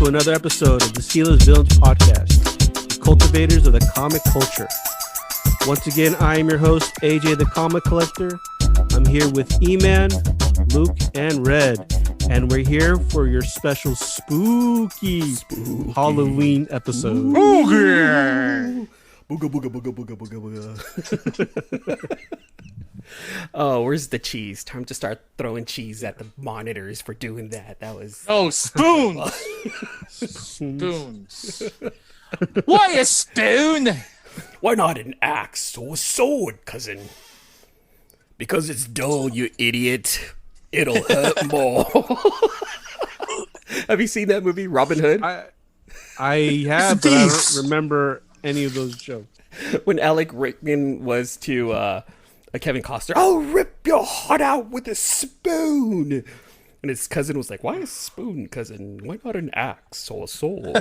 to another episode of the Steelers Villains Podcast, the cultivators of the comic culture. Once again, I am your host, AJ the Comic Collector. I'm here with E-Man, Luke, and Red, and we're here for your special spooky Halloween episode. Booga, booga, booga, booga, booga, booga. Oh, where's the cheese? Time to start throwing cheese at the monitors for doing that. That was... Oh, spoons! Spoons. Why a spoon? Why not an axe or a sword, cousin? Because it's dull, you idiot. It'll hurt more. Have you seen that movie, Robin Hood? I have, but I don't remember any of those jokes. When Alec Rickman was to Kevin Costner, I'll rip your heart out with a spoon. And his cousin was like, why a spoon, cousin? Why not an axe or a sword?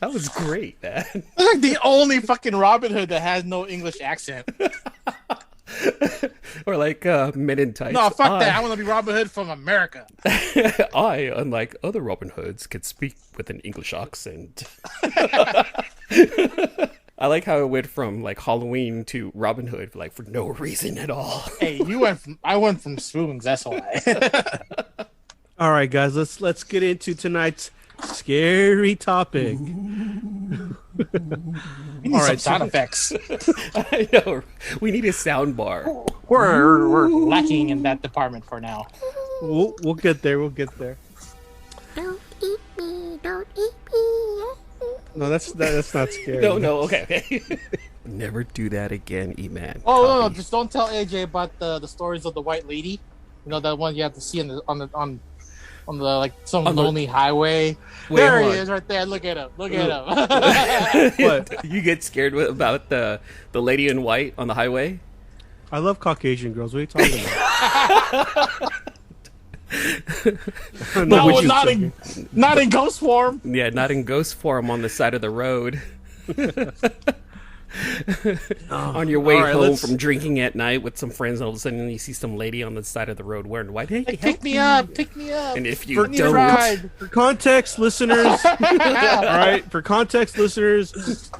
That was great, man. That's like the only fucking Robin Hood that has no English accent. Or like Men in Tights. No, fuck that. I want to be Robin Hood from America. I, unlike other Robin Hoods, could speak with an English accent. I like how it went from like Halloween to Robin Hood, like for no reason at all. Hey, I went from spoons. That's why. All right, guys, let's get into tonight's scary topic. We need some sound effects. I know. We need a sound bar. We're lacking in that department for now. We'll get there. We'll get there. Don't eat me. Don't eat me. No, that's not scary. No. Okay. Never do that again, E-Man. Oh no! Just don't tell AJ about the stories of the white lady. You know that one you have to see on the like some lonely highway. Wait, there he is, right there. Look at him. Look at him. What? You get scared about the lady in white on the highway? I love Caucasian girls. What are you talking about? No, not in ghost form. Yeah, not in ghost form on the side of the road. On your way home from drinking at night with some friends, all of a sudden you see some lady on the side of the road wearing white. Hey, pick me up. And if you don't, ride. For context, listeners, all right. For context, listeners,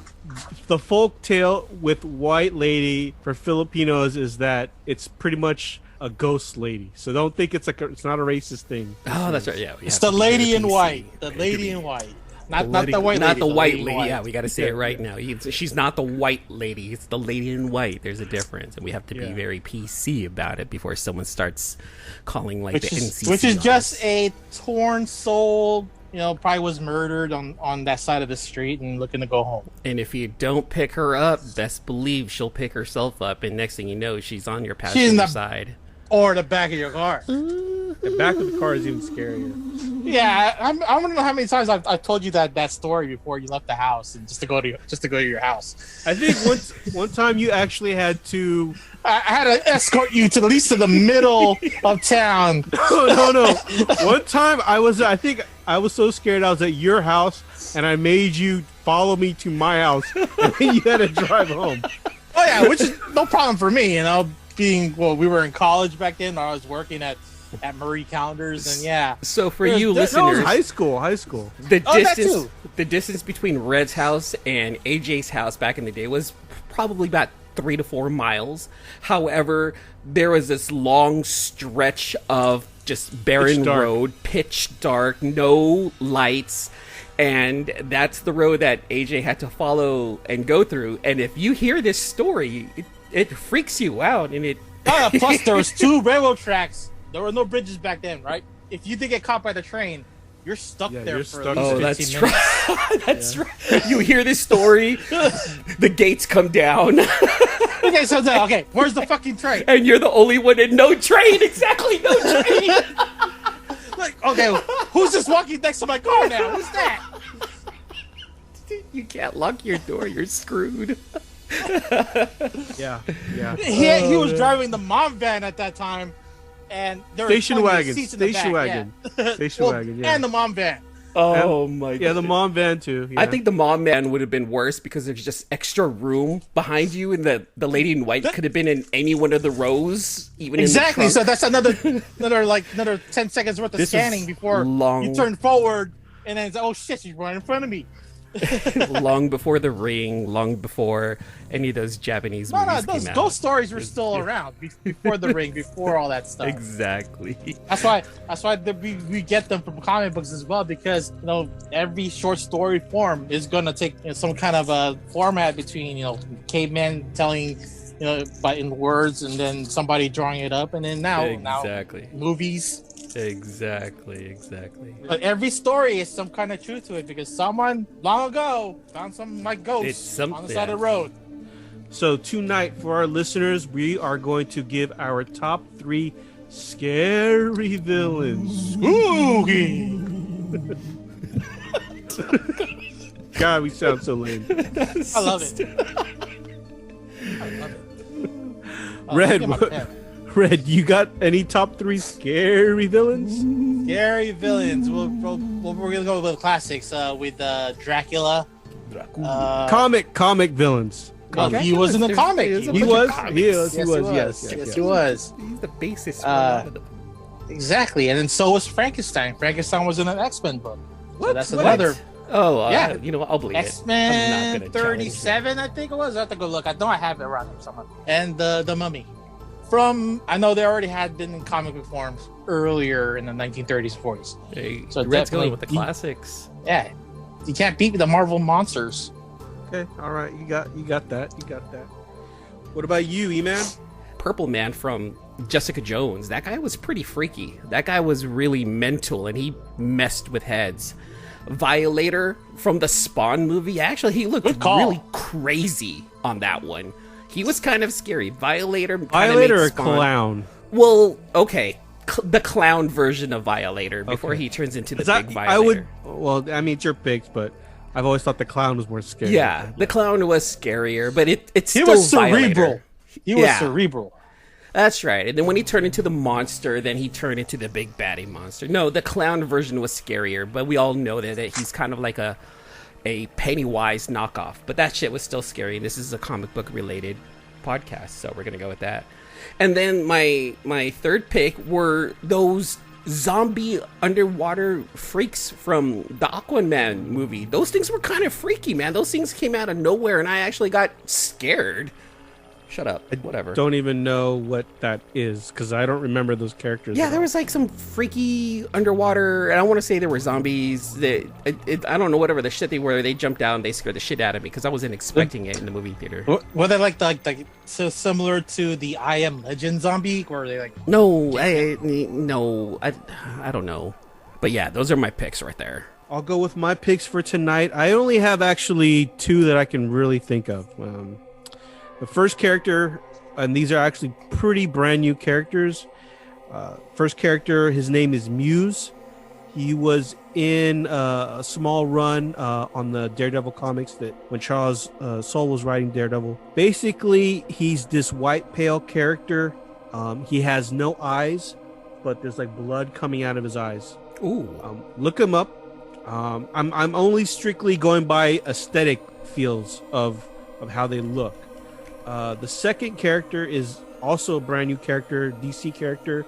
the folk tale with white lady for Filipinos is that it's pretty much a ghost lady. So don't think it's not a racist thing. Oh, that's right. Yeah, it's the lady in white. The lady in white. Not the white lady. Not the white lady. Yeah, we got to say it right now. She's not the white lady. It's the lady in white. There's a difference, and we have to be very PC about it before someone starts calling like the NCC. Which is just a torn soul. You know, probably was murdered on that side of the street and looking to go home. And if you don't pick her up, best believe she'll pick herself up, and next thing you know, she's on your passenger side. Or the back of your car. The back of the car is even scarier. Yeah, I don't know how many times I've told you that story before you left the house and just to go to your house. I think one time you actually had to. I had to escort you to at least to the middle of town. No. One time I think I was so scared I was at your house and I made you follow me to my house and then you had to drive home. Oh yeah, which is no problem for me, you know. We were in college back then. I was working at Murray Calendars, and yeah. So for you listeners, high school. The distance between Red's house and AJ's house back in the day was probably about 3 to 4 miles. However, there was this long stretch of just barren road, pitch dark, no lights. And that's the road that AJ had to follow and go through. And if you hear this story, it freaks you out, and it. Plus, there was 2 railroad tracks. There were no bridges back then, right? If you did get caught by the train, you're stuck there for at least 15 minutes. That's right. You hear this story, the gates come down. Okay, where's the fucking train? And you're the only one in no train. Exactly, no train. Like, okay, who's just walking next to my car now? Who's that? You can't lock your door. You're screwed. Yeah. He was driving the mom van at that time, and there were station wagon, seats in the back, wagon, yeah. station wagon, yeah. And the mom van. Oh my god. Yeah, the mom van too. Yeah. I think the mom man would have been worse because there's just extra room behind you, and the lady in white could have been in any one of the rows, even exactly. In the so that's another 10 seconds worth of scanning before you turn forward, and then it's, oh shit, she's right in front of me. Long before The Ring, long before any of those Japanese movies those came out. ghost stories were still around before The Ring, before all that stuff. Exactly. That's why we get them from comic books as well, because every short story form is gonna take some kind of a format between caveman telling in words, and then somebody drawing it up, and then now movies. Exactly. But every story is some kind of truth to it, because someone long ago found some ghosts on the side of the road. So tonight, for our listeners, we are going to give our top 3 scary villains. Spooky. God, we sound so lame. I love it. Red, you got any top 3 scary villains? Scary villains. We're gonna go with classics. With Dracula. Comic villains. He was in the comic. He was. Yes, he was. He's the basis for a lot of them. Exactly, and then so was Frankenstein. Frankenstein was in an X-Men book. So that's another. Oh, yeah. I'll believe X-Men it. 37, I think it was. I have to go look. I know I have it around here somewhere. And the Mummy. I know they already had been in comic book forms earlier in the 1930s, 40s. Hey, so Red's going with the classics. Yeah, you can't beat the Marvel monsters. Okay, all right, you got that. What about you, E-Man? Purple Man from Jessica Jones. That guy was pretty freaky. That guy was really mental, and he messed with heads. Violator from the Spawn movie. Actually, he looked really crazy on that one. He was kind of scary. Violator or clown? Well, okay. The clown version of Violator before he turns into the big Violator. It's your picks, but I've always thought the clown was more scary. Yeah, the clown was scarier, but it's still was cerebral. Violator. He was cerebral. That's right. And then when he turned into the monster, then he turned into the big baddie monster. No, the clown version was scarier, but we all know that he's kind of like a Pennywise knockoff, but that shit was still scary. This is a comic book related podcast, so we're gonna go with that. And then my third pick were those zombie underwater freaks from the Aquaman movie. Those things were kind of freaky, man. Those things came out of nowhere, and I actually got scared. Shut up. Whatever. Don't even know what that is, because I don't remember those characters. Yeah, there was like some freaky underwater, and I want to say there were zombies. I don't know, whatever the shit they were. They jumped down, they scared the shit out of me, because I wasn't expecting it in the movie theater. Were they like so similar to the I Am Legend zombie? Or were they like... No, I don't know. But yeah, those are my picks right there. I'll go with my picks for tonight. I only have actually 2 that I can really think of. The first character, and these are actually pretty brand new characters. First character, his name is Muse. He was in a small run on the Daredevil comics that when Charles Soule was writing Daredevil. Basically, he's this white pale character. He has no eyes, but there's like blood coming out of his eyes. Ooh. Look him up. I'm only strictly going by aesthetic feels of how they look. The second character is also a brand new character, DC character.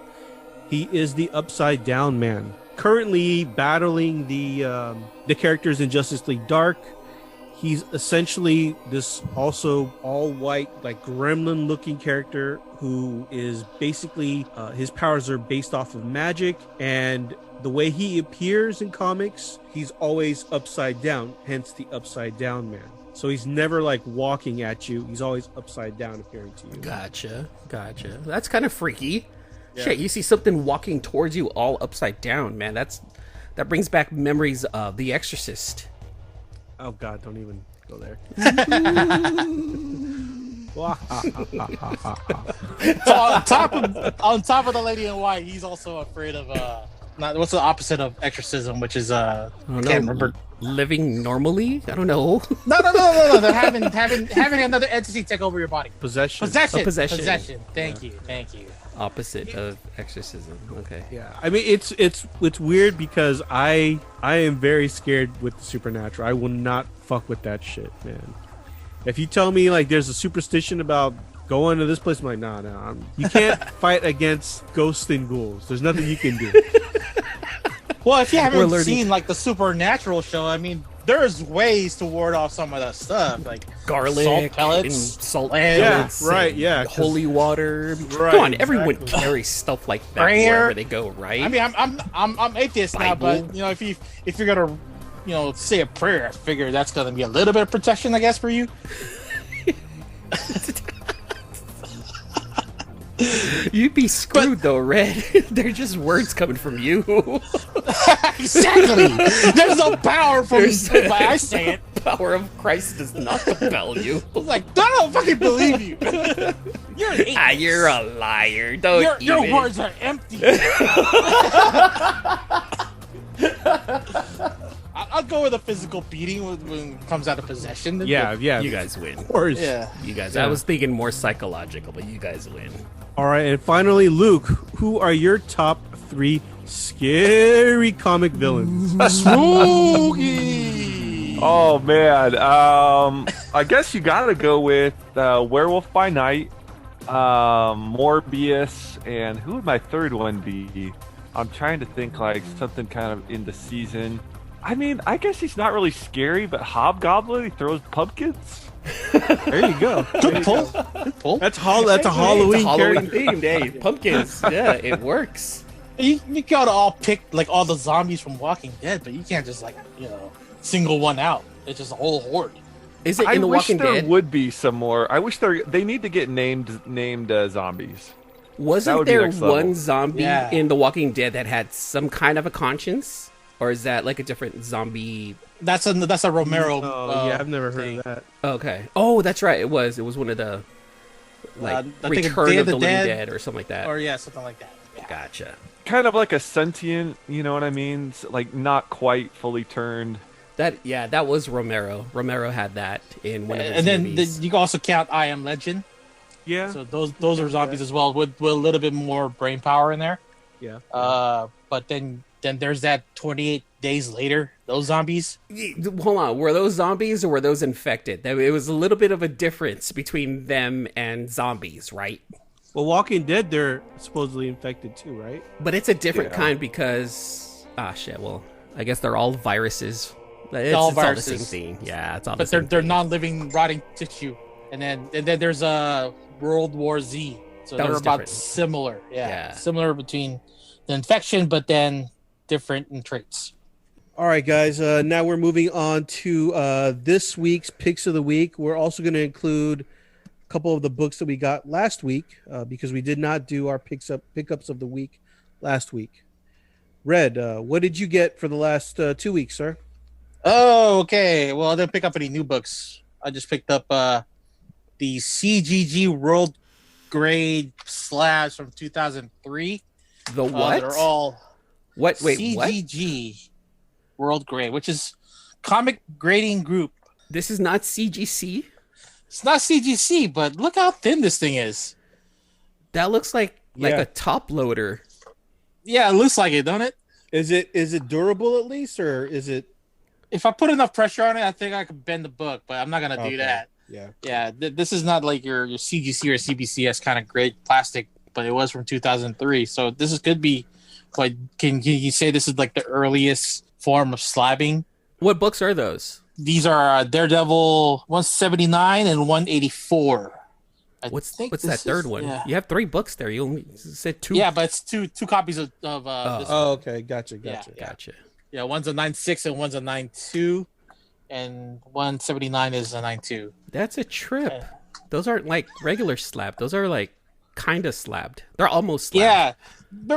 He is the Upside Down Man. Currently battling the characters in Justice League Dark. He's essentially this also all white, like gremlin looking character who is basically his powers are based off of magic, and the way he appears in comics, he's always upside down, hence the Upside Down Man. So he's never like walking at you. He's always upside down appearing to you. Gotcha. That's kind of freaky. Yeah. Shit, you see something walking towards you all upside down, man. That brings back memories of The Exorcist. Oh God, don't even go there. So on top of the lady in white, he's also afraid of what's the opposite of exorcism, which is I can't remember. Living normally? I don't know. No. They're having another entity take over your body. Possession. Possession. Possession. Thank you. Opposite of exorcism. Okay. Yeah, I mean it's weird because I am very scared with the supernatural. I will not fuck with that shit, man. If you tell me like there's a superstition about going to this place, I'm like, nah. You can't fight against ghosts and ghouls. There's nothing you can do. Well, if you haven't seen like the Supernatural show, I mean, there's ways to ward off some of that stuff, like Garlic, salt pellets, and salt pellets, right? Yeah, holy water. Right, Come on, everyone exactly. carries stuff like that Prayer. wherever they go, right? I mean, I'm atheist now, Bible. but you know, if you're gonna, you know, say a prayer, I figure that's gonna be a little bit of protection, I guess, for you. You'd be screwed though, Red. They're just words coming from you. Exactly. There's no power from by I say it. Power of Christ does not compel you. It's like, I don't fucking believe you. You're an atheist. You're a liar. Don't Your even. words are empty. I'll go with a physical beating when it comes out of possession. Yeah. You guys win. Of course. Yeah. You guys. Yeah. I was thinking more psychological, but you guys win. All right, and finally, Luke, who are your top 3 scary comic villains? Spooky. Oh man, I guess you gotta go with Werewolf by Night, Morbius, and who would my third one be? I'm trying to think like something kind of in the season. I mean, I guess he's not really scary, but Hobgoblin, he throws pumpkins. There you go. Good pull. Good pull. That's a Halloween, It's a Halloween character. themed, hey, pumpkins. Yeah, it works. You gotta all pick like all the zombies from Walking Dead, but you can't just like, you know, single one out. It's just a whole horde. Is it I in The wish Walking there Dead? would be some more. I wish they need to get named zombies. That Wasn't would be there next level. one zombie Yeah. in The Walking Dead that had some kind of a conscience? Or is that like a different zombie? That's a Romero. Oh, yeah, I've never heard of that. Okay. Oh, that's right. It was one of the like I think it's Return Day of the the Living Dead, Dead or something like that. Or yeah, something like that. Yeah. Gotcha. Kind of like a sentient, you know what I mean? Like not quite fully turned. That was Romero. Romero had that in one of his And then movies. you can also count I Am Legend. Yeah. So those are zombies as well, with a little bit more brain power in there. Yeah. But then there's that 28 days later, those zombies. Hold on, were those zombies or were those infected? It was a little bit of a difference between them and zombies, right? Well, Walking Dead, they're supposedly infected too, right? But it's a different kind because well, I guess they're all viruses. It's all all the viruses. same thing. Yeah, it's all the But same they're thing. non-living rotting tissue. And then there's a World War Z. So That they're was about different. similar. Yeah. Similar between the infection, but then different in traits. All right, guys. Now we're moving on to this week's picks of the week. We're also going to include a couple of the books that we got last week because we did not do our pickups of the week last week. Red, what did you get for the last 2 weeks, sir? Oh, okay. Well, I didn't pick up any new books. I just picked up the CGG World Grade slabs from 2003. The what? They're all What? Wait, what? CGG World Grade, which is comic grading group. This is not CGC? It's not CGC, but look how thin this thing is. That looks like Yeah. a top loader. Yeah, it looks like it, don't it? Is it durable at least, or is it? If I put enough pressure on it, I think I could bend the book, but I'm not gonna Okay. do that. Yeah. Yeah, this is not like your CGC or CBCS kind of grade plastic, but it was from 2003. So this could be, like, can you say this is like the earliest form of slabbing? What books are those? These are Daredevil 179 and 184. I What's think that this third is- one? Yeah. You have 3 books there. You only said 2. Yeah, but it's two copies of this one. Oh, okay. Gotcha. Yeah. Gotcha. Yeah, one's a 9.6 and one's a 9.2, and 179 is a 9.2. That's a trip. Yeah. Those aren't like regular slab. Those are like kind of slabbed. They're almost slabbed. Yeah,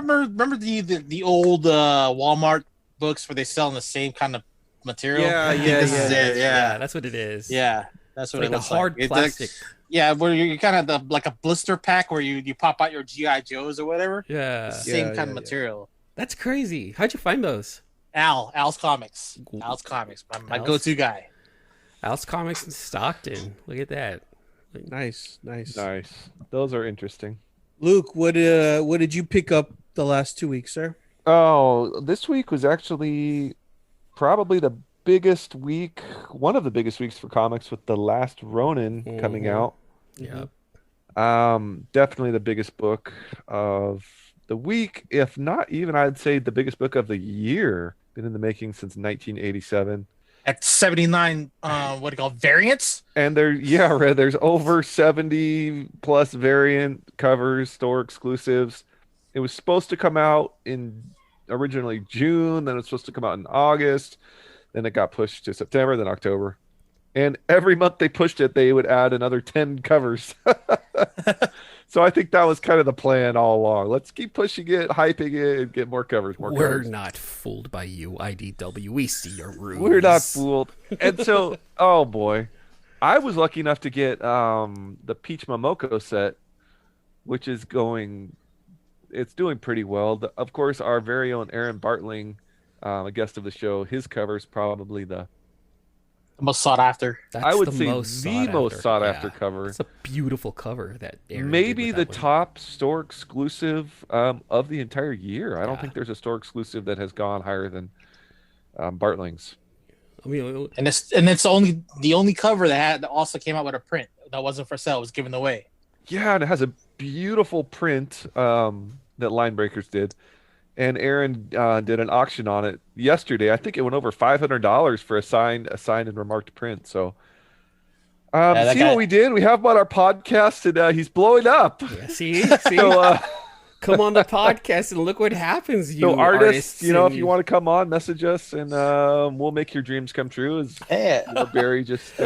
remember the old Walmart books where they sell in the same kind of material? Yeah, I think yeah, this is yeah. it, Yeah, that's what it is. yeah. That's what Like it a looks hard like. plastic. Yeah, where you're kind of like a blister pack where you pop out your GI Joes or whatever. Yeah. Same Yeah, kind yeah. of material. That's crazy. How'd you find those? Al's Comics. Al's Comics, my Al's? go-to guy. Al's Comics in Stockton. Look at that. Nice. Nice. Those are interesting. Luke, what did you pick up the last 2 weeks, sir? Oh, this week was actually probably the biggest week, one of the biggest weeks for comics with The Last Ronin coming out. Yeah. Definitely the biggest book of the week, if not even, I'd say the biggest book of the year. Been in the making since 1987. At 79, what do you call it, variants? And there's over 70 plus variant covers, store exclusives. It was supposed to come out in originally June, then it was supposed to come out in August, then it got pushed to September, then October. And every month they pushed it, they would add another 10 covers. So I think that was kind of the plan all along. Let's keep pushing it, hyping it, and get more covers, more We're covers. not fooled by you, IDW. We see your ruse. We're not fooled. And so, oh boy, I was lucky enough to get the Peach Momoko set, which is it's doing pretty well. Of course, our very own Aaron Bartling, a guest of the show, his cover is probably the Most sought after. That's I would the say most the most sought after Yeah. cover. It's a beautiful cover that Aaron Maybe did the with that one. top store exclusive of the entire year. I don't Yeah. think there's a store exclusive that has gone higher than Bartling's. I mean, And it's only the only cover that also came out with a print that wasn't for sale, it was given away. Yeah, and it has a beautiful print that Line Breakers did. And Aaron did an auction on it yesterday. I think it went over $500 for a signed and remarked print. So, see what we did? We have him on our podcast, and he's blowing up. yeah, see, So, come on the podcast and look what happens. You so artists, if and you want to come on, message us, and we'll make your dreams come true. As Yeah. Barry just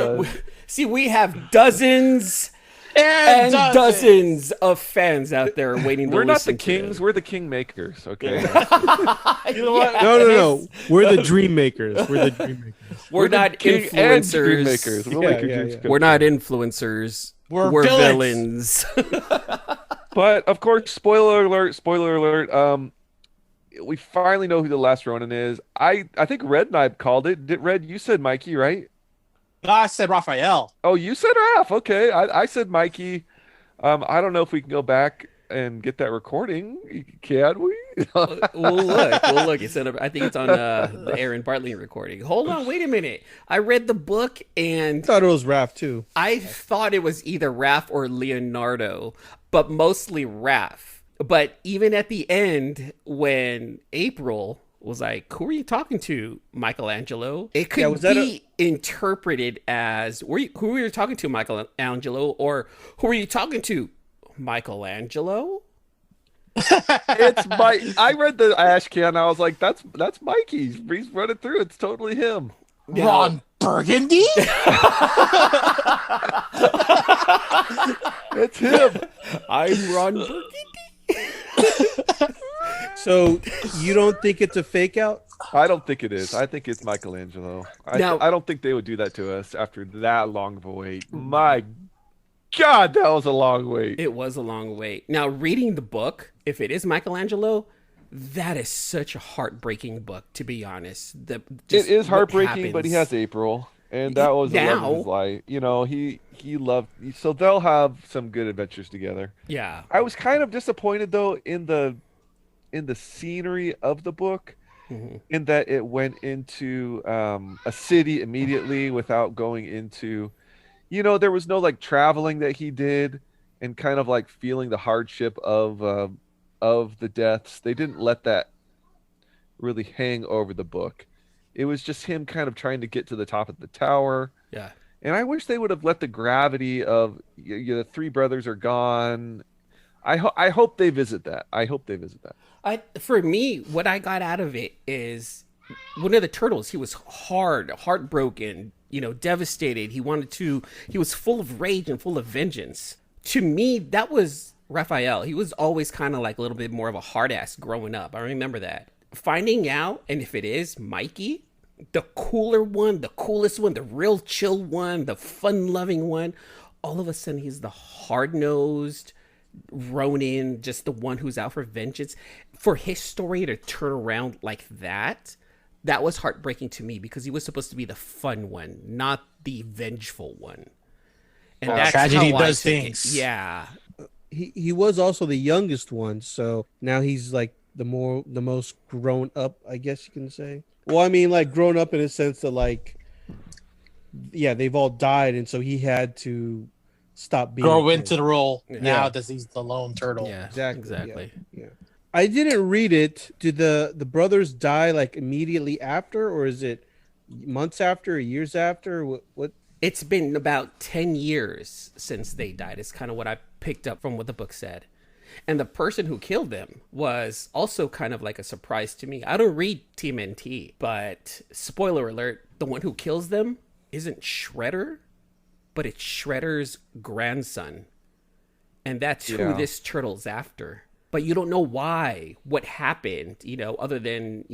see, we have dozens and dozens of fans out there waiting to we're not the listen to kings, we're the king makers. Okay. You know what? No. We're the dream makers. We're the dream makers. We're not king and dream influencers. makers. We'll Yeah, make your yeah, dreams yeah. come We're true. not influencers. We're villains. But of course, spoiler alert. We finally know who the Last Ronin is. I think Red and I called it. Did Red? You said Mikey, right? No, I said Raphael. Oh, you said Raph. Okay, I said Mikey. I don't know if we can go back and get that recording. Can we? We'll look. It's I think it's on the Aaron Bartley recording. Hold on, wait a minute. I read the book I and thought it was Raph too. I thought it was either Raph or Leonardo, but mostly Raph. But even at the end, when April was like, "Who are you talking to, Michelangelo?" It could was that be interpreted as, who were you talking to, Michelangelo, or who are you talking to, Michelangelo? It's Mike. I read the ash can. I was like, that's Mikey. He's running through. It's totally him. Ron Burgundy? It's him. I'm Ron Burgundy. So you don't think it's a fake out? I don't think it is. I think it's Michelangelo. I don't think they would do that to us after that long of a wait. My God, that was a long wait. It was a long wait. Now, reading the book, if it is Michelangelo, that is such a heartbreaking book, to be honest. It is heartbreaking, but he has April, and that was the love of his life. He loved. So they'll have some good adventures together. Yeah. I was kind of disappointed though in the scenery of the book, in that it went into a city immediately without going into. There was no like traveling that he did, and kind of like feeling the hardship of the deaths. They didn't let that really hang over the book. It was just him kind of trying to get to the top of the tower. Yeah. And I wish they would have let the gravity of the three brothers are gone. I hope they visit that. For me, what I got out of it is one of the turtles. He was heartbroken, devastated. He was full of rage and full of vengeance. To me, that was Raphael. He was always kind of like a little bit more of a hard ass growing up. I remember that. Finding out, and if it is Mikey, the cooler one, the coolest one, the real chill one, the fun-loving one, all of a sudden he's the hard-nosed Ronin, just the one who's out for vengeance. For his story to turn around like that was heartbreaking to me, because he was supposed to be the fun one, not the vengeful one. And that's Tragedy how I does took it. things. Yeah. he was also the youngest one, so now he's like the most grown up, I guess you can say. Well, I mean, like grown up in a sense that like, yeah, they've all died, and so he had to stop being a Grow kid. into the role Yeah. now that he's the lone turtle. Yeah, Exactly. Yeah. I didn't read it. Did the brothers die like immediately after, or is it months after, or years after? What? It's been about 10 years since they died. It's kind of what I picked up from what the book said. And the person who killed them was also kind of like a surprise to me. I don't read TMNT, but spoiler alert, the one who kills them isn't Shredder, but it's Shredder's grandson. And that's who this turtle's after. But you don't know why, what happened, other than,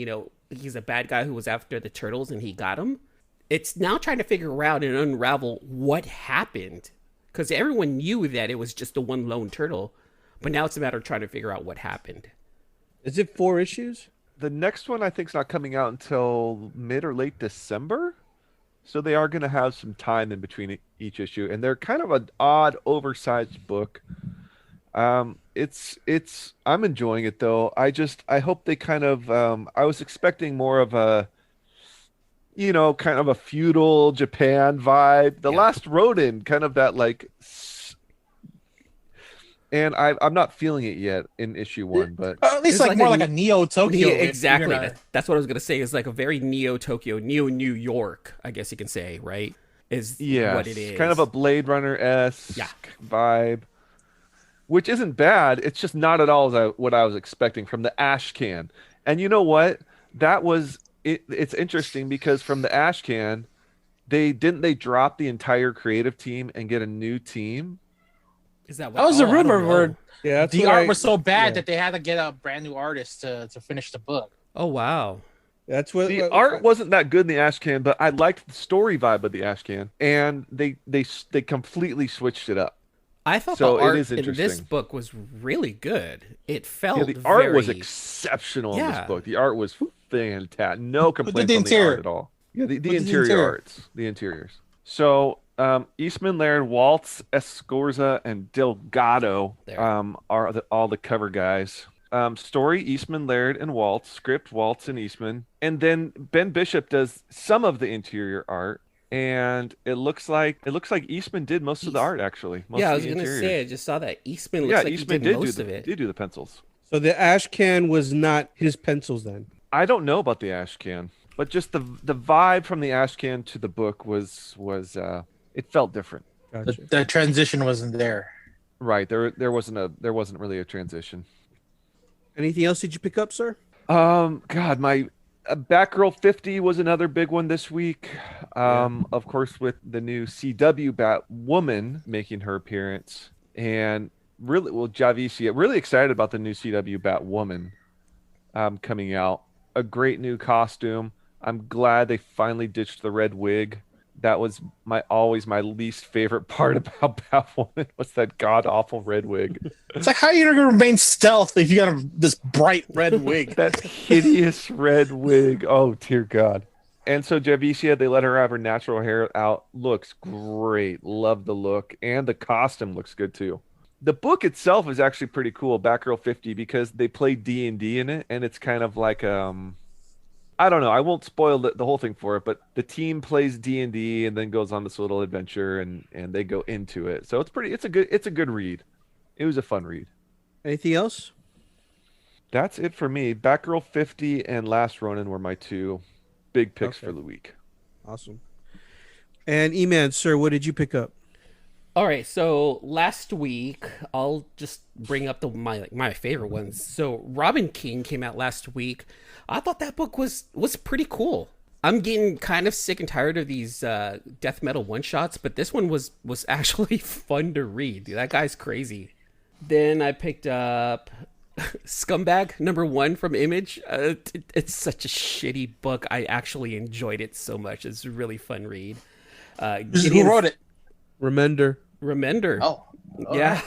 he's a bad guy who was after the turtles and he got him. It's now trying to figure out and unravel what happened. Because everyone knew that it was just the one lone turtle. But now it's a matter of trying to figure out what happened. Is it 4 issues? The next one I think is not coming out until mid or late December. So they are going to have some time in between each issue. And they're kind of an odd, oversized book. I'm enjoying it though. I hope they kind of, I was expecting more of a, kind of a feudal Japan vibe. The last Ronin, kind of that like, and I'm not feeling it yet in issue 1, but At least like more like a Neo Tokyo. Yeah, exactly. That's what I was going to say. It's like a very Neo Tokyo, Neo New York, I guess you can say, right? Is what it is. Kind of a Blade Runner-esque vibe. Which isn't bad. It's just not at all what I was expecting from the Ash Can. And you know what? That was it. It's interesting because from the Ash Can, they drop the entire creative team and get a new team. Is that what? That was a rumor where the art was so bad that they had to get a brand new artist to finish the book. Oh wow. That's what the art wasn't that good in the Ash Can, but I liked the story vibe of the Ash Can, and they completely switched it up. I thought so the art it is in this book was really good. It felt the art was exceptional in this book. The art was fantastic. No complaints on the art at all. Yeah, the interiors. So Eastman, Laird, Waltz, Escorza, and Delgado are all the cover guys. Story, Eastman, Laird, and Waltz. Script, Waltz and Eastman. And then Ben Bishop does some of the interior art. And it looks like Eastman did most of the art, actually. I was gonna say, I just saw that Eastman looks like Eastman he did most of it. Did do the pencils. So the Ash Can was not his pencils then. I don't know about the Ash Can, but just the vibe from the Ash Can to the book was it felt different. Gotcha. The transition wasn't there. Right, there wasn't really a transition. Anything else did you pick up, sir? God, my Batgirl 50 was another big one this week. Of course, with the new CW Batwoman making her appearance, and really, Javicia, really excited about the new CW Batwoman coming out. A great new costume. I'm glad they finally ditched the red wig. That was always my least favorite part about Batwoman was that god awful red wig. It's like, how are you going to remain stealth if you got this bright red wig? That hideous red wig. Oh dear God. And so Javicia, they let her have her natural hair out. Looks great. Love the look, and the costume looks good too. The book itself is actually pretty cool, Batgirl 50, because they play D&D in it, and it's kind of like I don't know. I won't spoil the whole thing for it, but the team plays D&D and then goes on this little adventure, and they go into it. So it's a good read. It was a fun read. Anything else? That's it for me. Batgirl 50 and Last Ronin were my two big picks for the week. Awesome. And E-Man, sir, what did you pick up? All right, so last week, I'll just bring up my favorite ones. So Robin King came out last week. I thought that book was pretty cool. I'm getting kind of sick and tired of these death metal one-shots, but this one was actually fun to read. That guy's crazy. Then I picked up Scumbag #1 from Image. It's such a shitty book. I actually enjoyed it so much. It's a really fun read. Who wrote it? Remender. Oh. Yeah.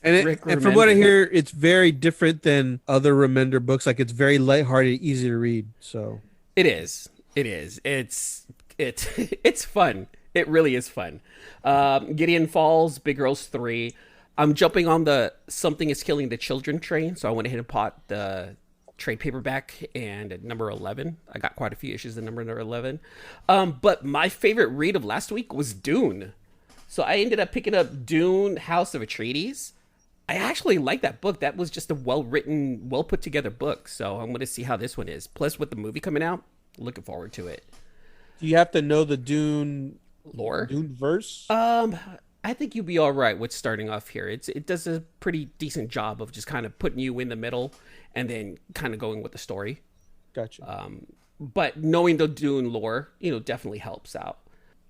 And from what I hear, it's very different than other Remender books. Like, it's very lighthearted, easy to read. So it is. It's fun. It really is fun. Gideon Falls, Big Girls 3. I'm jumping on the Something is Killing the Children train, so I went ahead and bought the trade paperback and at number 11. I got quite a few issues at number 11. But my favorite read of last week was Dune. So I ended up picking up Dune, House of Atreides. I actually like that book. That was just a well-written, well-put-together book. So I'm going to see how this one is. Plus, with the movie coming out, looking forward to it. Do you have to know the Dune Lore? Dune verse? I think you'll be all right with starting off here. It does a pretty decent job of just kind of putting you in the middle and then kind of going with the story. Gotcha. But knowing the Dune lore, definitely helps out.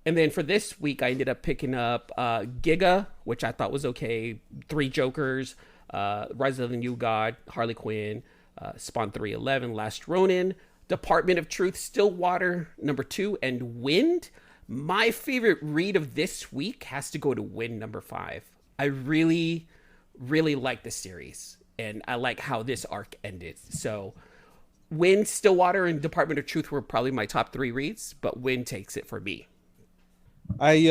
And then for this week, I ended up picking up Giga, which I thought was okay. 3 Jokers, Rise of the New God, Harley Quinn, Spawn 311, Last Ronin, Department of Truth, Stillwater, number 2, and Wind. My favorite read of this week has to go to Wind number 5. I really, really like the series, and I like how this arc ended. So Wind, Stillwater, and Department of Truth were probably my top 3 reads, but Wind takes it for me. I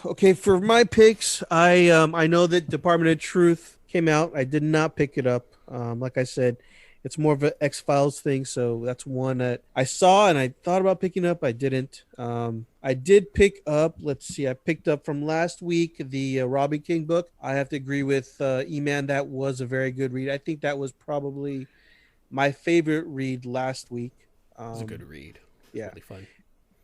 okay, for my picks. I know that Department of Truth came out. I did not pick it up. Like I said, it's more of an X-Files thing, so that's one that I saw and I thought about picking up. I didn't. I did pick up, let's see, I picked up from last week the Robbie King book. I have to agree with E-Man. That was a very good read. I think that was probably my favorite read last week. It was a good read. Yeah. Really fun.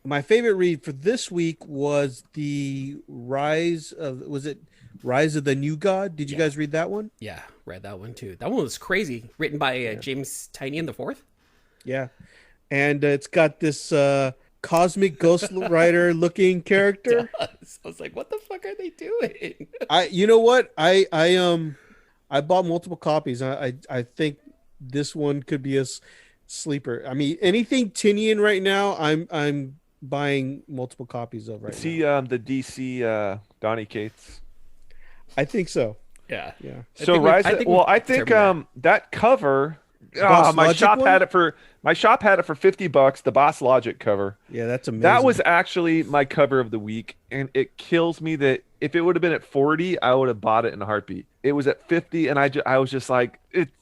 My favorite read for this week was the Rise of the New God. Did you guys read that one? Yeah, read that one too. That one was crazy. Written by James Tynion IV. Yeah. And it's got this cosmic ghost rider looking character. I was like, what the fuck are they doing? You know what? I bought multiple copies. I think this one could be a sleeper. I mean, anything Tynion right now, I'm buying multiple copies of right now. See the DC Donny Cates. I think so. Yeah. So I think that cover my shop had it for $50, the Boss Logic cover. Yeah, that's amazing. That was actually my cover of the week, and it kills me that if it would have been at 40, I would have bought it in a heartbeat. It was at 50 and I was just like, when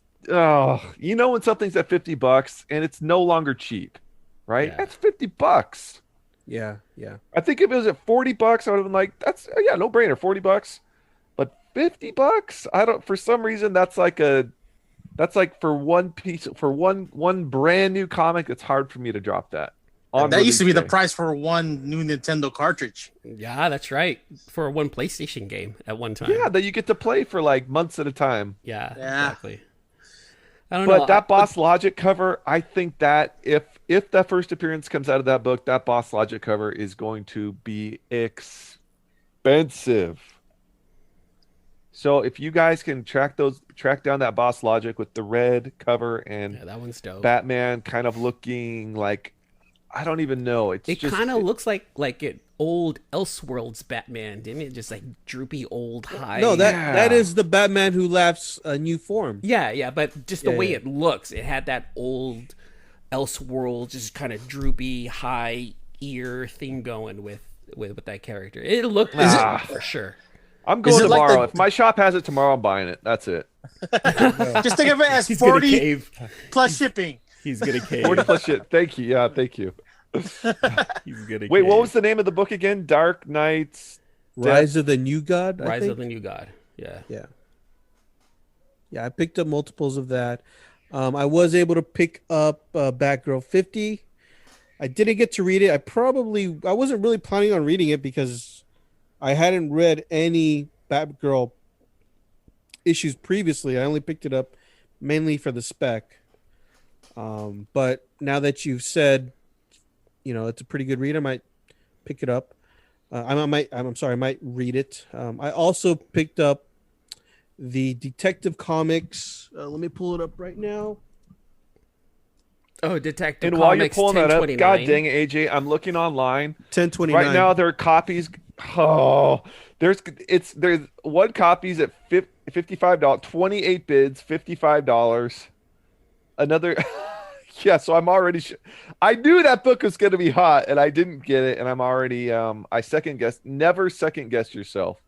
something's at $50 and it's no longer cheap, right? Yeah. That's $50. Yeah. I think if it was at $40, I would have been like, that's no brainer, $40. But $50, I don't. For some reason, that's like for one piece, for one brand new comic. It's hard for me to drop that. That used to be the price for one new Nintendo cartridge. Yeah, that's right. For one PlayStation game at one time. Yeah, that you get to play for like months at a time. Yeah. Exactly. I don't know. But that Boss Logic cover, I think that if that first appearance comes out of that book, that Boss Logic cover is going to be expensive. So if you guys can track down that Boss Logic with the red cover and that one's dope. Batman kind of looking like, I don't even know. It kind of looks like an old Elseworlds Batman, didn't it? Just like droopy old high. No, that is the Batman who laughs a new form. Yeah, but just the way it looks, it had that old Elseworlds, just kind of droopy high ear thing going with that character. It looked for sure. I'm going tomorrow. If my shop has it tomorrow, I'm buying it. That's it. Just think of it as 40 plus shipping. He's gonna cave. 40 plus shit. Thank you. Yeah, thank you. He's gonna Wait, cave. what was the name of the book again? Dark Knights. Rise of the New God. Rise of the New God. Yeah. I picked up multiples of that. I was able to pick up Batgirl 50. I didn't get to read it. I wasn't really planning on reading it because I hadn't read any Batgirl issues previously. I only picked it up mainly for the spec. But now that you've said, it's a pretty good read, I might pick it up. I might read it. I also picked up the Detective Comics. Let me pull it up right now. Oh, Detective and Comics. while you're pulling that up, God dang it, AJ, I'm looking online. 1029. Right now, there are copies. Oh, there's one copy's at $55. 28 bids, $55. Another. Yeah, so I'm already. I knew that book was going to be hot, and I didn't get it, and I'm already. I second guess. Never second guess yourself.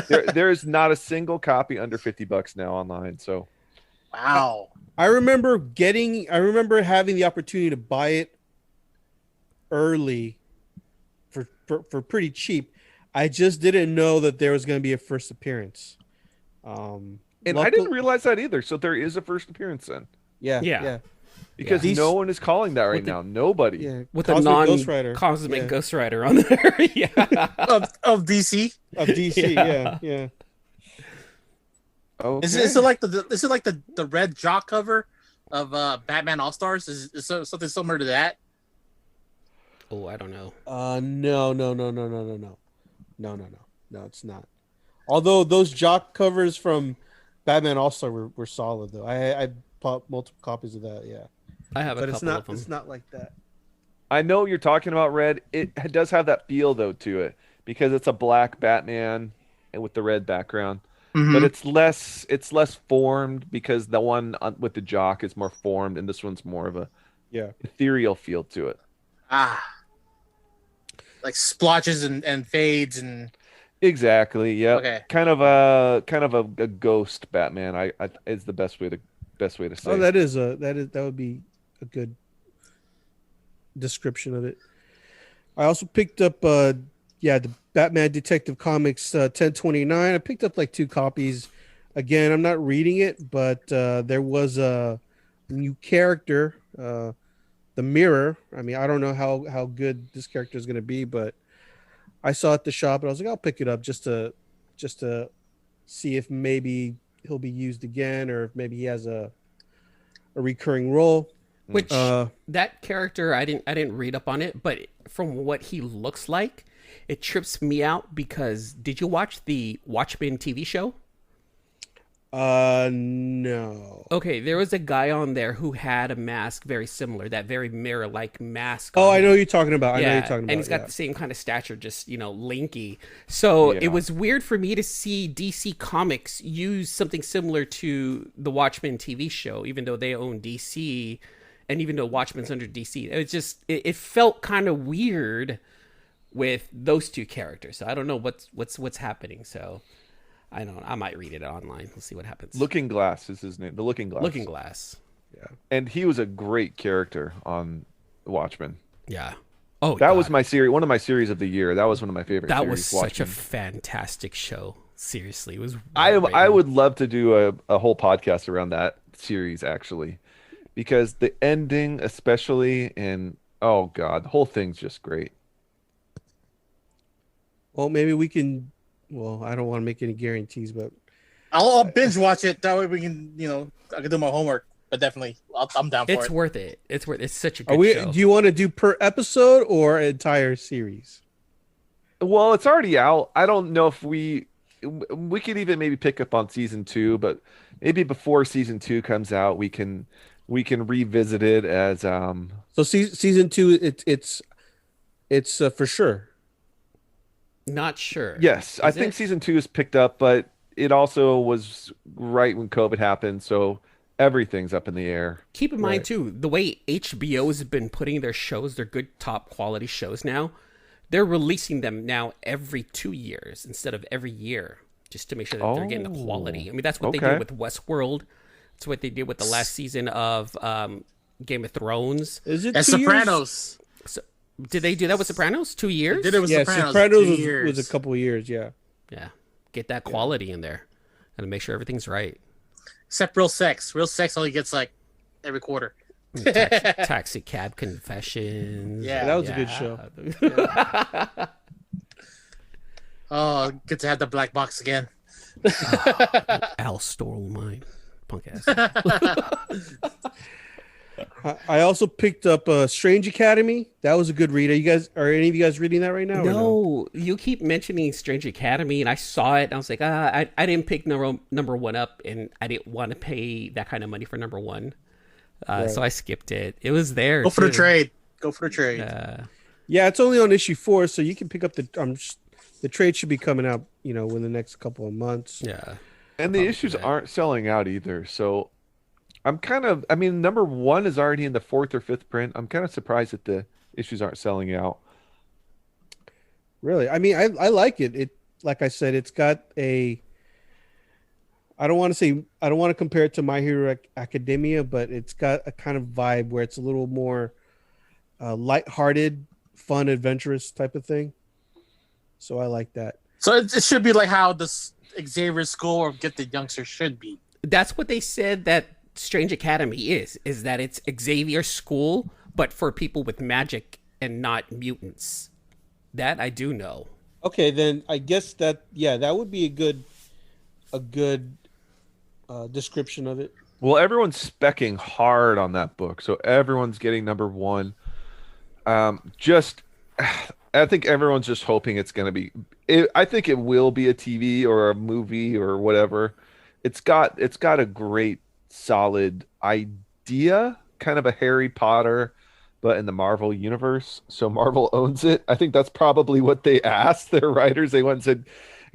There is not a single copy under $50 now online. So Wow. I remember having the opportunity to buy it early for pretty cheap. I just didn't know that there was going to be a first appearance. and I didn't realize that either. So there is a first appearance then. Yeah. Because no one is calling that right now. Nobody. Yeah. With Cosmic a Ghost Rider. non-cosmic Ghost Rider on there. Yeah. Of DC. Of DC, yeah. Okay. Is it like the red jock cover of Batman All Stars? Is something similar to that? Oh, I don't know. No, it's not. Although those jock covers from Batman All Star were solid though. I bought multiple copies of that, yeah. I have a But couple of them. it's not like that. I know what you're talking about, Red. It does have that feel though to it because it's a black Batman and with the red background. Mm-hmm. But it's less formed because the one with the jock is more formed, and this one's more of a ethereal feel to it. Like splotches and fades and Exactly. Yeah. Okay. Kind of a ghost Batman. I is the best way to say. Oh, that would be a good description of it. I also picked up the Batman Detective Comics 1029. I picked up like 2 copies. Again, I'm not reading it, but there was a new character, the Mirror. I mean, I don't know how good this character is going to be, but I saw it at the shop and I was like, I'll pick it up just to see if maybe he'll be used again or if maybe he has a recurring role. Which that character, I didn't read up on it, but from what he looks like, it trips me out because did you watch the Watchmen TV show? No. Okay, there was a guy on there who had a mask very similar, that very mirror-like mask. Oh, on I know him. what you're talking about. I know what you're talking about. And he's got the same kind of stature, just, lanky. So it was weird for me to see DC Comics use something similar to the Watchmen TV show, even though they own DC, and even though Watchmen's under DC. It was just, it felt kind of weird with those two characters. So I don't know what's happening. So I don't know. I might read it online. We'll see what happens. Looking Glass is his name. The Looking Glass. Looking Glass. Yeah. And he was a great character on Watchmen. Yeah. Oh, that was my series. One of my series of the year. That was one of my favorite. That series, was such Watchmen. a fantastic show. Seriously, it was. I would love to do a whole podcast around that series actually, because the ending, especially, and oh god, the whole thing's just great. Well, maybe we can. Well, I don't want to make any guarantees, but I'll binge watch it. That way we can, I can do my homework. But definitely, I'm down for it. It's worth it. It's worth. It's such a good show. Do you want to do per episode or an entire series? Well, it's already out. I don't know if we could even maybe pick up on season 2, but maybe before season 2 comes out, we can revisit it as So season 2, it's for sure. Not sure. Yes, I think season 2 is picked up, but it also was right when COVID happened, so everything's up in the air. Keep in mind too, the way HBO has been putting their shows, their good top quality shows now, they're releasing them now every 2 years instead of every year, just to make sure that they're getting the quality. I mean, that's what they did with Westworld. That's what they did with the last season of Game of Thrones. Is it and 2 Sopranos? years? Did they do that with Sopranos? 2 years? They did it with Sopranos. Sopranos was a couple of years, yeah. Yeah. Get that quality in there. And make sure everything's right. Except Real Sex. Real Sex only gets like every quarter. Taxi Cab Confessions. Yeah, that was a good show. Oh, good to have the black box again. Al stole mine. Punk ass. I also picked up Strange Academy. That was a good read. Are any of you guys reading that right now? No, you keep mentioning Strange Academy, and I saw it, and I was like, I didn't pick number 1 up, and I didn't want to pay that kind of money for number 1, so I skipped it. It was there. Go for the trade. Yeah, it's only on issue 4, so you can pick up the trade should be coming out, in the next couple of months. Yeah, and the issues aren't selling out either, so. Number 1 is already in the 4th or 5th print. I'm kind of surprised that the issues aren't selling out. Really? I mean, I like it. like I said, it's got a. I don't want to compare it to My Hero Academia, but it's got a kind of vibe where it's a little more lighthearted, fun, adventurous type of thing. So I like that. So it should be like how this Xavier School or Get the Youngster should be. That's what they said that Strange Academy is that it's Xavier School, but for people with magic and not mutants. That I do know. Okay, then I guess that would be a good description of it. Well, everyone's specking hard on that book, so everyone's getting number one. I think everyone's just hoping it's going to be. I think it will be a TV or a movie or whatever. It's got a great, solid idea, kind of a Harry Potter, but in the Marvel universe. So Marvel owns it. I think that's probably what they asked their writers. They went and said,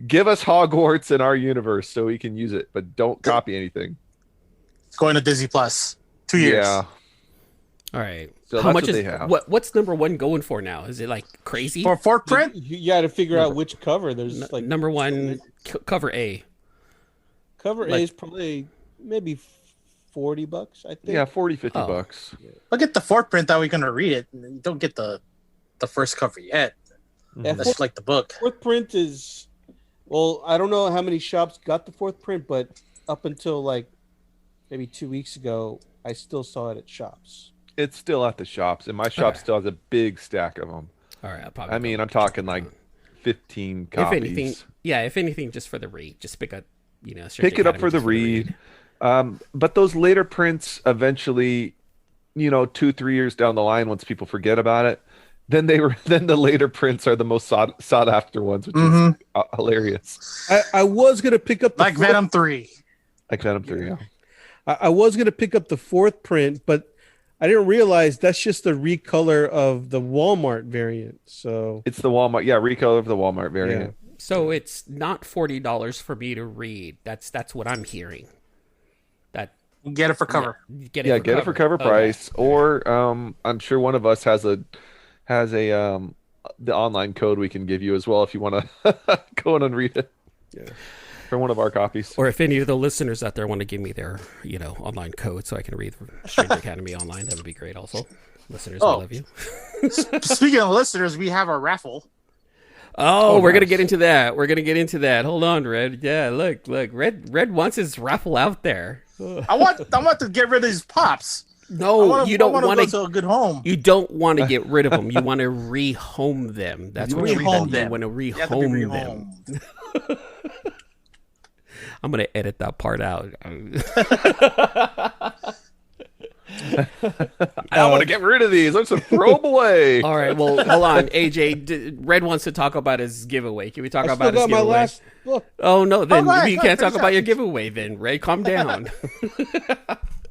"Give us Hogwarts in our universe so we can use it, but don't copy anything." It's going to Disney Plus. 2 years. Yeah. All right. So How that's much what is they have. what's number one going for now? Is it like crazy? For fourth print? You got to figure out which cover. There's like Number one cover A. Cover A is probably maybe $40, I think. Yeah, 40, 50 Oh. bucks. Look at the fourth print that we're going to read it. You don't get the first cover yet. Yeah, That's just like the book. fourth print is, well, I don't know how many shops got the fourth print, but up until like maybe 2 weeks ago, I still saw it at shops. It's still at the shops, and my shop Okay. still has a big stack of them. All right. I'll probably I mean, go I'm talking like 15 copies. if anything, just for the read, just pick up, Strange Pick it up Academy for the just read. But those later prints eventually, 2-3 years down the line, once people forget about it, then the later prints are the most sought after ones, which is hilarious. I was gonna pick up the Like Venom 3. Like Venom 3, yeah. I was gonna pick up the fourth print, but I didn't realize that's just a recolor of the Walmart variant. So It's the Walmart, recolor of the Walmart variant. So it's not $40 for me to read. That's what I'm hearing. That Get it for cover. get Get it for cover Okay. price, or I'm sure one of us has the online code we can give you as well if you want to go in and read it. Yeah. For one of our copies. Or if any of the listeners out there want to give me their, online code so I can read Strange Academy online, that would be great. Also, listeners, I love you. Speaking of listeners, we have our raffle. Oh, we're gonna nice. get into that. Hold on, Red. Yeah, look. Red wants his raffle out there. I want to get rid of these pops. No, you don't want go to. to a good home. You don't want to get rid of them. You want to rehome them. That's You what you rehome want. them. You want to You have to be rehome them. rehomed. I'm gonna edit that part out. I want to get rid of these. Let's throw them away. All right. Well, hold on, AJ. Red wants to talk about his giveaway. Can we talk I about still his got my giveaway? last book. Oh no, then go ahead, you go can't ahead, talk about your finish giveaway. Then Ray, calm down.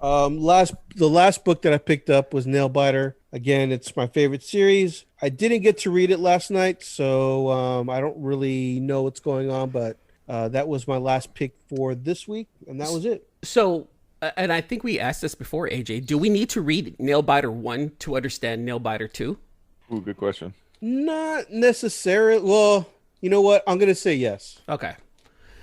The last book that I picked up was Nailbiter. Again, it's my favorite series. I didn't get to read it last night, so I don't really know what's going on, but that was my last pick for this week, and that was it. So, and I think we asked this before, AJ. Do we need to read Nailbiter 1 to understand Nailbiter 2? Ooh, good question. Not necessarily. Well, you know what? I'm going to say yes. Okay.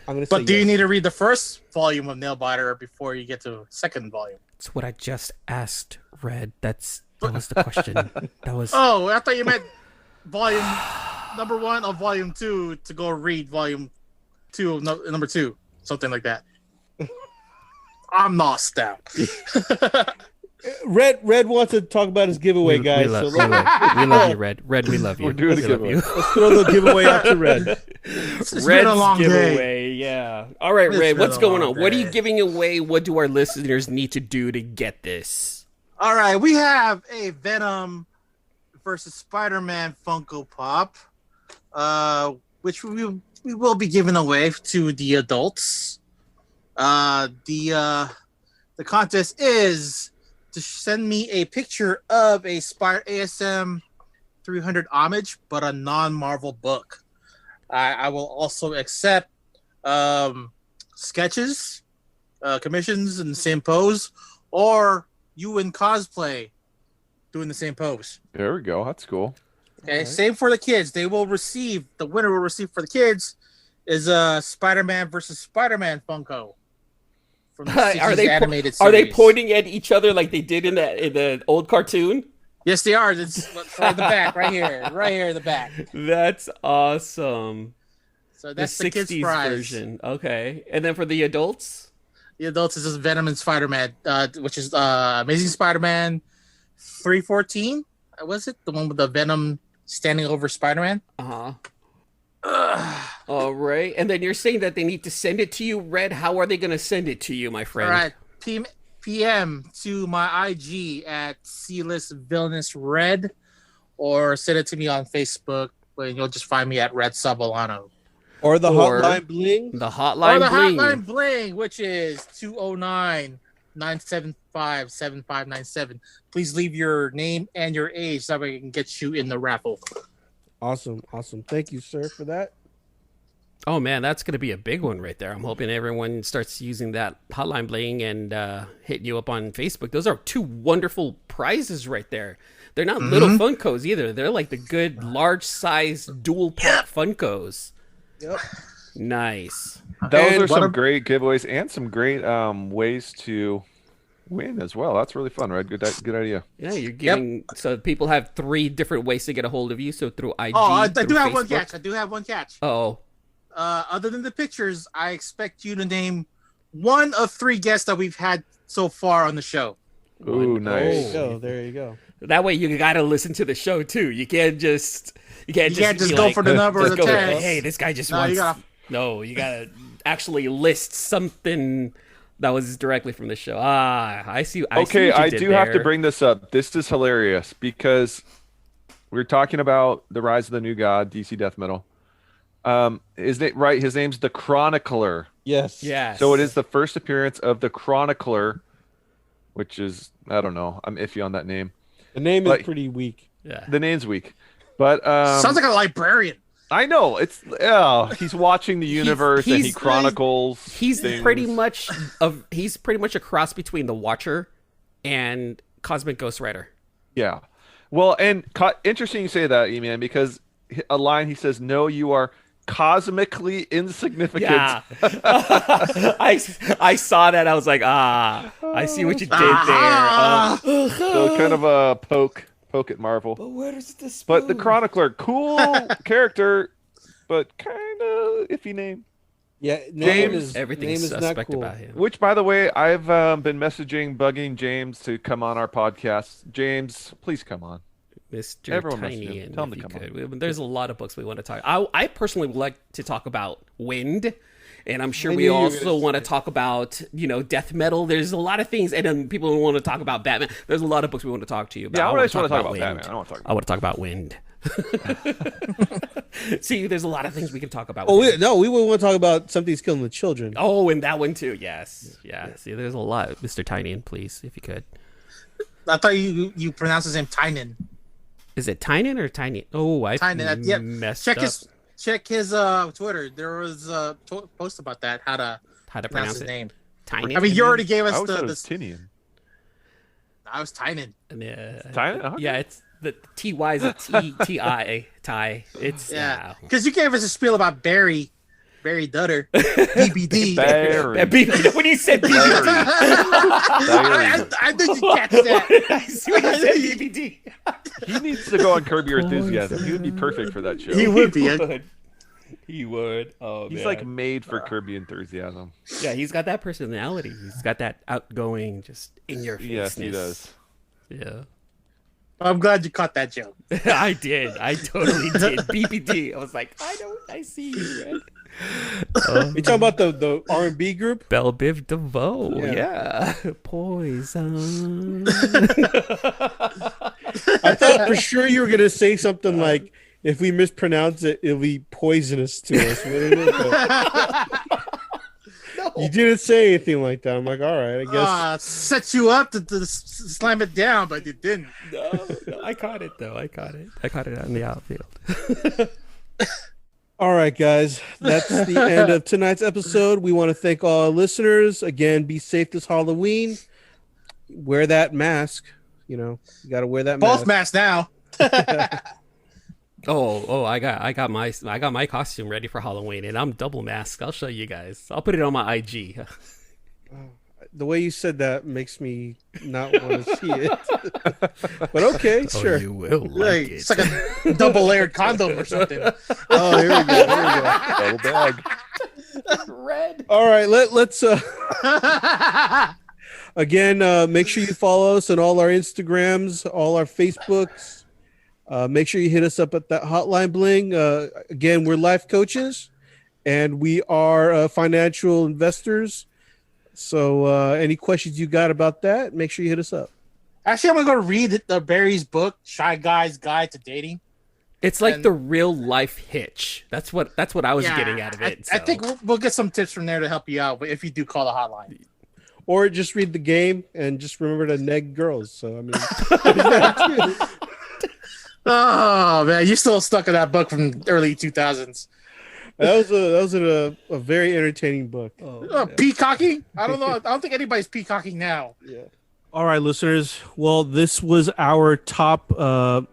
I'm going to say But do you yes. need to read the first volume of Nailbiter before you get to second volume? That's what I just asked, Red. That was the question. That was. Oh, I thought you meant volume number 1 of volume 2 to go read volume 2 of number 2, something like that. I'm lost now. Red wants to talk about his giveaway, guys. We love, so we love you, Red. Red, we love you. We're doing We a love giveaway. you. let's throw the giveaway out to Red. It's Red's been a long day. giveaway, yeah. All right, It's Red, been what's a going long on? What are you day. giving away? What do our listeners need to do to get this? All right, we have a Venom versus Spider-Man Funko Pop, which we will be giving away to the adults. The contest is to send me a picture of a ASM 300 homage, but a non-Marvel book. I will also accept sketches, commissions in the same pose, or you in cosplay doing the same pose. There we go. That's cool. Okay, same for the kids. The winner will receive for the kids is Spider-Man versus Spider-Man Funko from the Are 60s they animated are they series. pointing at each other like they did in the old cartoon? Yes, they are. It's right in the back, right here in the back. That's awesome. So that's the the kids' 60s prize. version. Okay. And then for the adults? The adults is just Venom and Spider-Man, which is Amazing Spider-Man 314. Was it the one with the Venom standing over Spider-Man? All right. And then you're saying that they need to send it to you, Red. How are they going to send it to you, my friend? All right. PM to my IG at villainous red, or send it to me on Facebook, and you'll just find me at Red Sabolano. Or the hotline bling. The hotline Or the bling. hotline bling, which is 209-975-7597. Please leave your name and your age so I can get you in the raffle. Awesome. Thank you, sir, for that. Oh, man, that's going to be a big one right there. I'm hoping everyone starts using that hotline bling and hitting you up on Facebook. Those are two wonderful prizes right there. They're not little Funkos either. They're like the good large-size dual-pack Funkos. Yep. Nice. Those are some great giveaways and some great ways to win as well. That's really fun, right? Good idea. Yeah, you're giving so people have 3 different ways to get a hold of you. So through IG. Oh, I do have Facebook. one catch. Oh. Other than the pictures, I expect you to name one of 3 guests that we've had so far on the show. Ooh, nice. There you go. That way you got to listen to the show too. You can't just go for the number of the text. Hey, this guy just wants. You gotta actually list something that was directly from the show. I see. I do have to bring this up. This is hilarious because we're talking about the rise of the new god, DC Death Metal. His name's the Chronicler. Yes. So it is the first appearance of the Chronicler, which is, I don't know, I'm iffy on that name. The name is pretty weak. Yeah. The nameme's weak. But sounds like a librarian. I know. He's watching the universe and he chronicles. He's pretty much a cross between the Watcher and Cosmic Ghost Rider. Yeah. Well, and interesting you say that, E-Man, because a line he says, "No, you are cosmically insignificant." Yeah. I saw that. I was like, I see what you did there. So kind of a poke at Marvel. But where does this? But the Chronicler, cool character, but kind of iffy name. Yeah, everything's suspect cool. about him. Which, by the way, I've been bugging James to come on our podcast. James, please come on. Mr. Everyone Tiny, and tell him to come on. There's a lot of books we want to talk. I personally would like to talk about Wind, and I'm sure we also want to talk about death metal. There's a lot of things, and then people want to talk about Batman. There's a lot of books we want to talk to you about. Yeah, I just want to talk about Wind. Batman. I want to talk about Wind. See, there's a lot of things we can talk about. We would want to talk about something's killing the children. Oh, and that one too. Yes. Yeah. See, there's a lot. Mr. Tiny, please, if you could. I thought you pronounced his name Tynan. Is it Tynan or Tiny? Oh, I messed up. Check his Twitter. There was a post about that. How to pronounce his name. Tynan. I mean, you already gave us the Tinian. I was Tynan. Tynan? Okay. Yeah, it's the TY is a TI. Ty. It's because you gave us a spiel about Barry Dutter, BBD. Barry. When you said BBD, I did you catch that? I see what you said, BBD. He needs to go on Curb Your Enthusiasm. He would be perfect for that show. He would be. He would. Oh, he's like made for Curb Your Enthusiasm. Yeah, he's got that personality. He's got that outgoing, just in your face. Yes, he does. Yeah. I'm glad you caught that joke. I did. I totally did. BBD. I was like, I see you, Red. You talking about the R&B group? Belle Biv DeVoe. Yeah. Poison. I thought for sure you were going to say something like, if we mispronounce it, it'll be poisonous to us. No. You didn't say anything like that. I'm like, all right, I guess. Set you up to slam it down, but you didn't. No, I caught it, though. I caught it out in the outfield. All right, guys. That's the end of tonight's episode. We want to thank all our listeners. Again, be safe this Halloween. Wear that mask. You got to wear that mask. Both masks now. I got my costume ready for Halloween, and I'm double masked. I'll show you guys. I'll put it on my IG. The way you said that makes me not want to see it. But okay, sure. You will Like, it's like a double layered condom or something. Oh, here we go. Double bag. Red. All right, let's again, make sure you follow us on all our Instagrams, all our Facebooks. Make sure you hit us up at that hotline bling. Again, we're life coaches, and we are financial investors. So any questions you got about that, make sure you hit us up. Actually, I'm gonna go read the Barry's book, Shy Guy's Guide to Dating. It's like the real life Hitch. That's what I was getting out of it. I think we'll get some tips from there to help you out if you do call the hotline. Or just read the game and just remember to neg girls. So I mean, Oh man, you're still stuck in that book from early 2000s. that was a very entertaining book. Peacocking? I don't know. I don't think anybody's peacocking now. Yeah. All right, listeners. Well, this was our top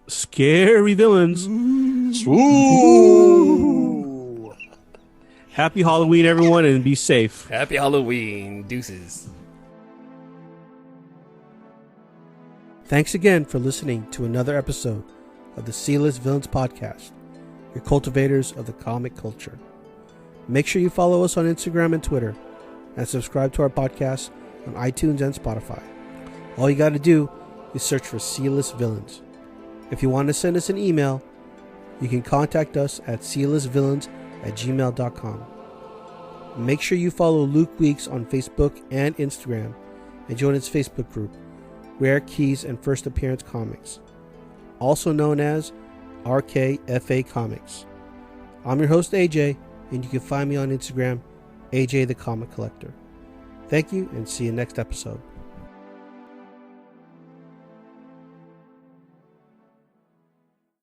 scary villains. Ooh. Happy Halloween, everyone, and be safe. Happy Halloween. Deuces. Thanks again for listening to another episode of the C-List Villains Podcast, your cultivators of the comic culture. Make sure you follow us on Instagram and Twitter, and subscribe to our podcast on iTunes and Spotify. All you got to do is search for C-List Villains. If you want to send us an email, you can contact us at clistvillains@gmail.com. Make sure you follow Luke Weeks on Facebook and Instagram, and join his Facebook group, Rare Keys and First Appearance Comics, also known as RKFA Comics. I'm your host AJ, and you can find me on Instagram, AJ the Comic Collector. Thank you, and see you next episode.